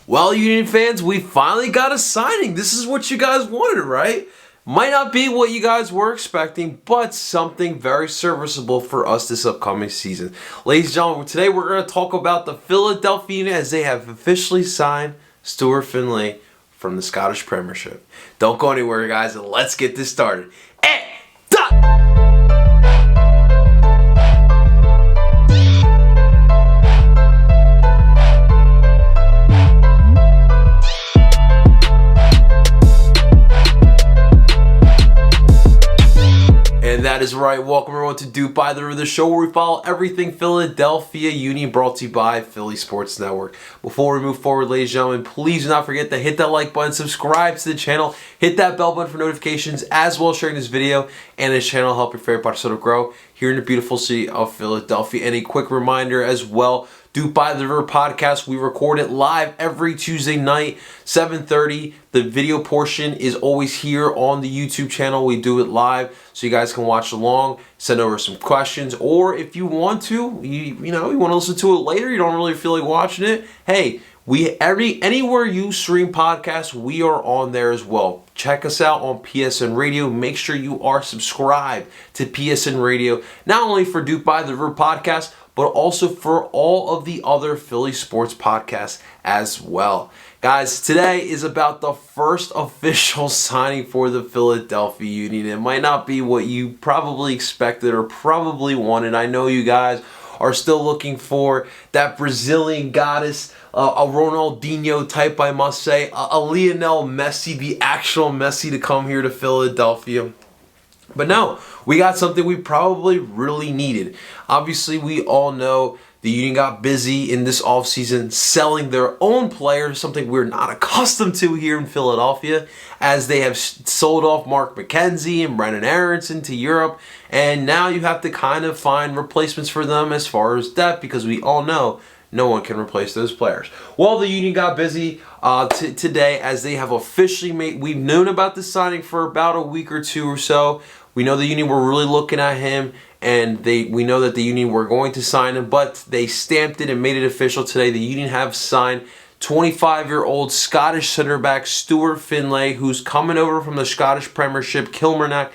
Well, Union fans, we finally got a signing. This is what you guys wanted, right? Might not be what you guys were expecting, but something very serviceable for us this upcoming season. Ladies and gentlemen, today we're going to talk about the Philadelphia Union as they have officially signed Stuart Findlay from the Scottish Premiership. Don't go anywhere, guys, and let's get this started. And that is right. Welcome everyone to Duke by the River, the show where we follow everything Philadelphia Union, brought to you by Philly Sports Network. Before we move forward, ladies and gentlemen, please do not forget to hit that like button, subscribe to the channel, hit that bell button for notifications, as well as sharing this video and this channel help your favorite part of grow here in the beautiful city of Philadelphia. And a quick reminder as well, Duke by the River podcast, we record it live every Tuesday night, 7:30. The video portion is always here on the YouTube channel. We do it live so you guys can watch along, send over some questions, or if you want to, you want to listen to it later, you don't really feel like watching it, hey, anywhere you stream podcasts, we are on there as well. Check us out on PSN Radio. Make sure you are subscribed to PSN Radio, not only for Duke by the River podcast, but also for all of the other Philly sports podcasts as well. Guys, today is about the first official signing for the Philadelphia Union. It might not be what you probably expected or probably wanted. I know you guys are still looking for that Brazilian goddess, a Ronaldinho type, I must say, a Lionel Messi, the actual Messi, to come here to Philadelphia. But no, we got something we probably really needed. Obviously, we all know the Union got busy in this offseason selling their own players, something we're not accustomed to here in Philadelphia, as they have sold off Mark McKenzie and Brennan Aronson to Europe, and now you have to kind of find replacements for them as far as depth, because we all know no one can replace those players. Well, the Union got busy today as they have officially made, we've known about this signing for about a week or two or so. We know the Union were really looking at him, and we know that the Union were going to sign him, but they stamped it and made it official today. The Union have signed 25-year-old Scottish center back Stuart Findlay, who's coming over from the Scottish Premiership, Kilmarnock.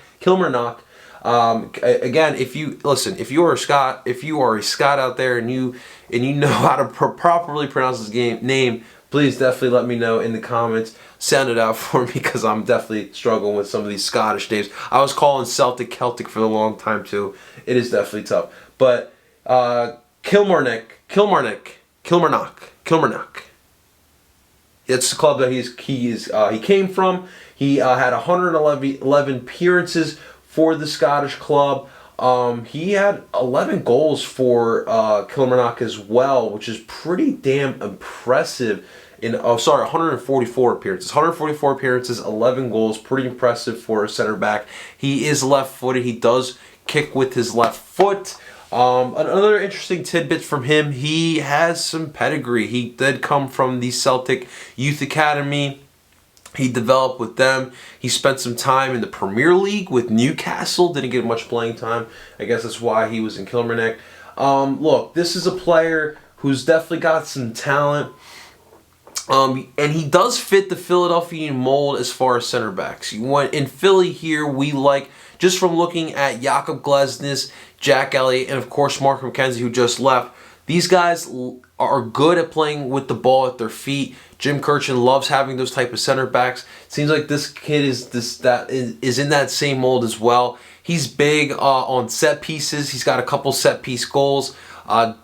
Again, if you are a Scot out there and you know how to properly pronounce his name, please definitely let me know in the comments. Sound it out for me, because I'm definitely struggling with some of these Scottish names. I was calling Celtic for a long time too. It is definitely tough. But Kilmarnock. It's the club that he came from. He had 111 appearances for the Scottish club. He had 11 goals for Kilmarnock as well, which is pretty damn impressive. 144 appearances. 144 appearances, 11 goals. Pretty impressive for a center back. He is left-footed. He does kick with his left foot. Another interesting tidbit from him, he has some pedigree. He did come from the Celtic Youth Academy. He developed with them. He spent some time in the Premier League with Newcastle. Didn't get much playing time. I guess that's why he was in Kilmarnock. Look, this is a player who's definitely got some talent. And he does fit the Philadelphia mold as far as center backs. In Philly here, we like, just from looking at Jakob Glesnes, Jack Elliott, and of course Mark McKenzie, who just left, these guys are good at playing with the ball at their feet. Jim Kirchin loves having those type of center backs. Seems like this kid is in that same mold as well. He's big on set pieces. He's got a couple set piece goals.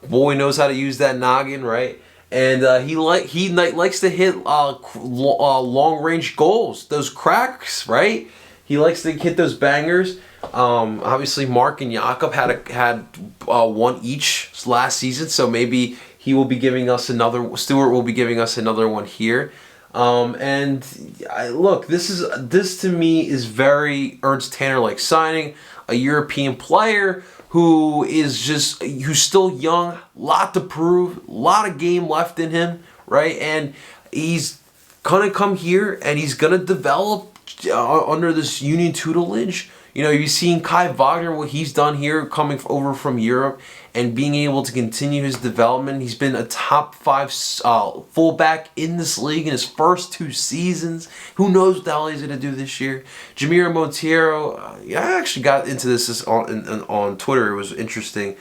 Boy knows how to use that noggin, right? And he likes to hit long range goals, those cracks, right? He likes to hit those bangers. Obviously, Mark and Jakob had one each last season, so maybe he will be giving us another. Stuart will be giving us another one here. Look, this to me is very Ernst Tanner-like signing, a European player who's still young, lot to prove, lot of game left in him, right? And he's gonna come here and he's gonna develop under this Union tutelage. You know, you've seen Kai Wagner, what he's done here coming over from Europe and being able to continue his development. He's been a top 5 fullback in this league in his first 2 seasons. Who knows what the hell he's going to do this year? Jamiro Monteiro, I actually got into this on Twitter. It was interesting.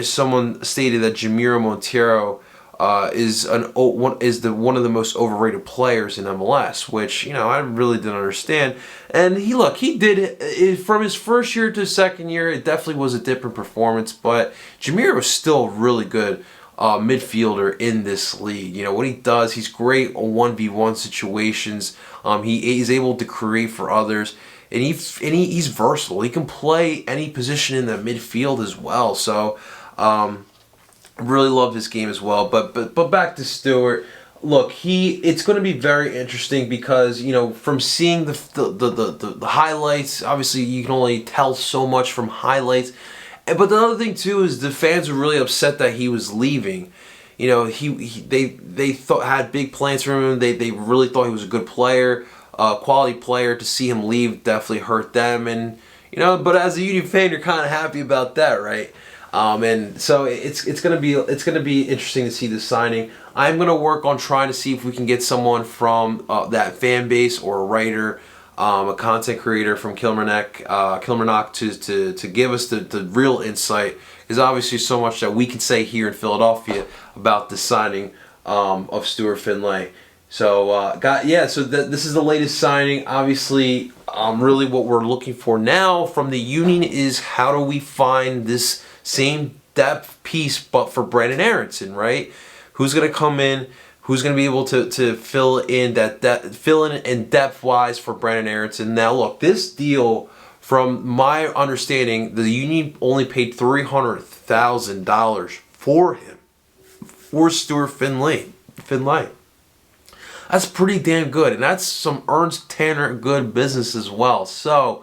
Someone stated that Jamiro Monteiro is one of the most overrated players in MLS, which, you know, I really didn't understand. And he did it from his first year to his second year. It definitely was a different performance, but Jamiro was still a really good midfielder in this league. You know what he does, he's great on 1v1 situations. He's able to create for others, and he's versatile. He can play any position in the midfield as well. So. Really love his game as well, but back to Stuart. Look, it's going to be very interesting because, you know, from seeing the highlights, obviously you can only tell so much from highlights. But the other thing too is the fans were really upset that he was leaving. You know, they had big plans for him. They really thought he was a good player, quality player. To see him leave definitely hurt them, and you know. But as a Union fan, you're kind of happy about that, right? And so it's gonna be interesting to see this signing. I'm gonna work on trying to see if we can get someone from that fan base, or a writer, a content creator from Kilmarnock to give us the real insight. There's obviously so much that we can say here in Philadelphia about the signing of Stuart Findlay. So this is the latest signing. Obviously, really what we're looking for now from the Union is how do we find this same depth piece, but for Brandon Aronson, right? Who's going to come in? Who's going to be able to fill in depth wise for Brandon Aronson? Now, look, this deal, from my understanding, the Union only paid $300,000 for him, for Stuart Findlay. That's pretty damn good, and that's some Ernst Tanner good business as well. So.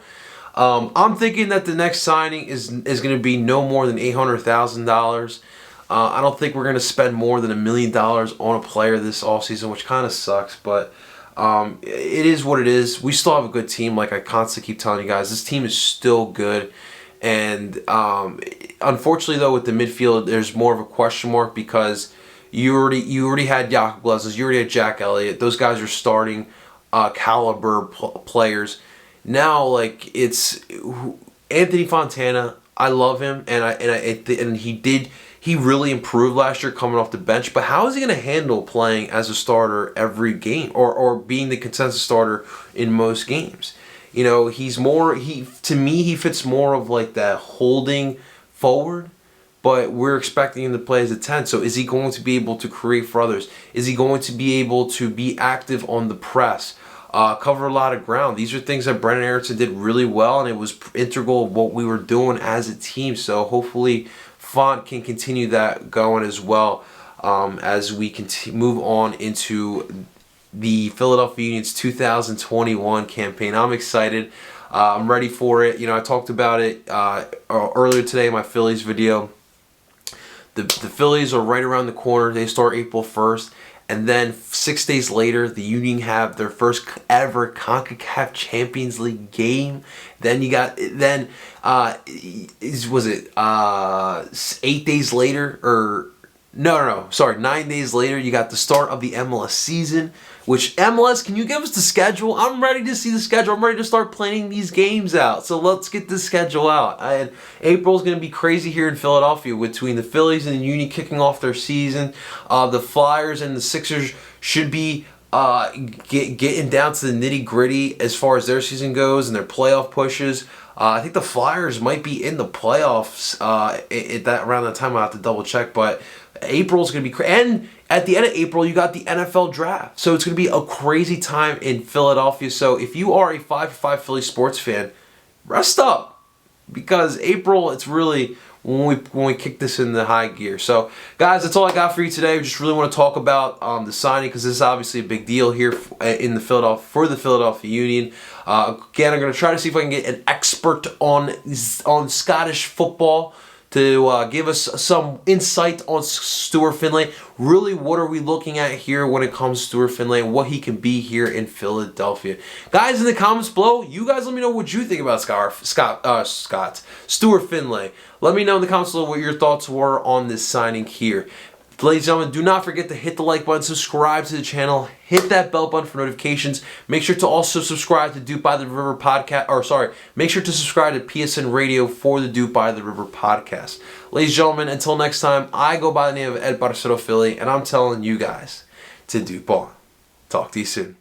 I'm thinking that the next signing is going to be no more than $800,000. I don't think we're going to spend more than $1 million on a player this offseason, which kind of sucks, but it is what it is. We still have a good team, like I constantly keep telling you guys. This team is still good, and unfortunately, though, with the midfield, there's more of a question mark because you already had Jakob Glesnes, you already had Jack Elliott. Those guys are starting caliber players. Now, like, it's Anthony Fontana. I love him, and he really improved last year coming off the bench. But how is he going to handle playing as a starter every game, or being the consensus starter in most games? You know, to me he fits more of like that holding forward. But we're expecting him to play as a 10. So is he going to be able to create for others? Is he going to be able to be active on the press? Cover a lot of ground. These are things that Brandon Aronson did really well, and it was integral of what we were doing as a team. So hopefully Font can continue that going as well as we move on into the Philadelphia Union's 2021 campaign. I'm excited. I'm ready for it. You know, I talked about it earlier today in my Phillies video. The Phillies are right around the corner. They start April 1st. And then 6 days later, the Union have their first ever CONCACAF Champions League game. Then you got, 8 days later, or sorry, 9 days later, you got the start of the MLS season. Which, MLS, can you give us the schedule? I'm ready to see the schedule. I'm ready to start planning these games out. So let's get the schedule out. And April's going to be crazy here in Philadelphia between the Phillies and the Union kicking off their season. The Flyers and the Sixers should be getting down to the nitty-gritty as far as their season goes and their playoff pushes. I think the Flyers might be in the playoffs around that time. I'll have to double check, but April's going to be crazy. And at the end of April, you got the NFL draft. So it's going to be a crazy time in Philadelphia. So if you are a 5-for-5 Philly sports fan, rest up. Because April, it's really when we kick this into high gear. So, guys, that's all I got for you today. We just really want to talk about the signing, because this is obviously a big deal here for the Philadelphia Union. Again, I'm going to try to see if I can get an expert on Scottish football to give us some insight on Stuart Findlay. Really, what are we looking at here when it comes to Stuart Findlay and what he can be here in Philadelphia? Guys, in the comments below, you guys let me know what you think about Stuart Findlay. Let me know in the comments below what your thoughts were on this signing here. Ladies and gentlemen, do not forget to hit the like button, subscribe to the channel, hit that bell button for notifications. Make sure to also subscribe to Duke by the River podcast, make sure to subscribe to PSN Radio for the Duke by the River podcast. Ladies and gentlemen, until next time, I go by the name of Ed Barcelo Philly, and I'm telling you guys to Duke on. Talk to you soon.